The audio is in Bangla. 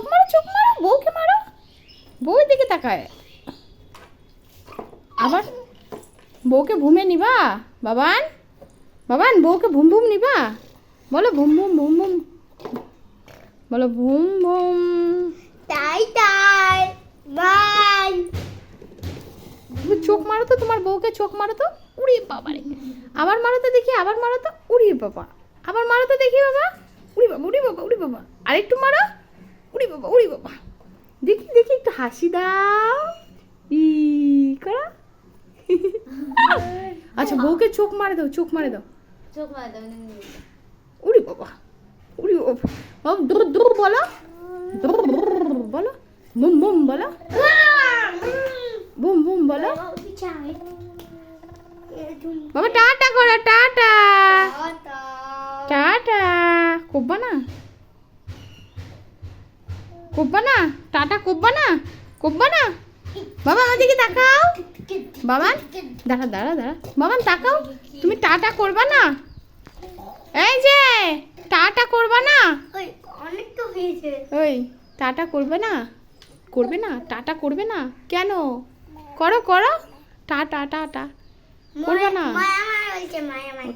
চোখ মারো, চোখ মারো, বউকে মারো। বউয়ের দিকে তাকায়। আবার বউকে ভুমে নিবা? বাবান, বাবান, বউকে ভুম ভুম নিবা? বলো ভুম ভুম ভুম ভুম, বলো ভুম ভুম। তাই তাই বাই। তুমি চোখ মারো তো, তোমার বউকে চোখ মারো তো। উড়ি বাবা রে, আবার মারো তো দেখি, আবার মারো তো। উড়ি বাবা, আবার মারো তো দেখি বাবা। উড়ি বাবা, উড়ি বাবা, উড়ি বাবা, আরেকটু মারো। উড়ি বাবা, উড়ি বাবা, দেখি দেখি, একটু হাসি দাও। ই করো। আচ্ছা, বউকে চোখ মারে দাও, চোখ মারে দাও। চোখ মার দাও। উড়ি বাবা, উড়ি বাবা, দূর দূর বলো, দূর বলো, বুম বুম বলো, বুম বুম বলো। বাবা টাটা করো, টাটা টাটা। কোব্বা না, কোব্বা না, টাটা কোব্বা না, কোব্বা না। বাবা আমাদেরকে তাকাও। বাবান, দাঁড়া দাঁড়া দাঁড়া, বাবান তাকাও। তুমি টাটা করবা না? এই যে টাটা করবা না? অনেক তো হয়েছে। ওই টাটা করবে না? করবে না? টাটা করবে না কেন? করো করো, টাটা টাটা করবে না? মায়া মায়া বলছে, মায়া মায়া।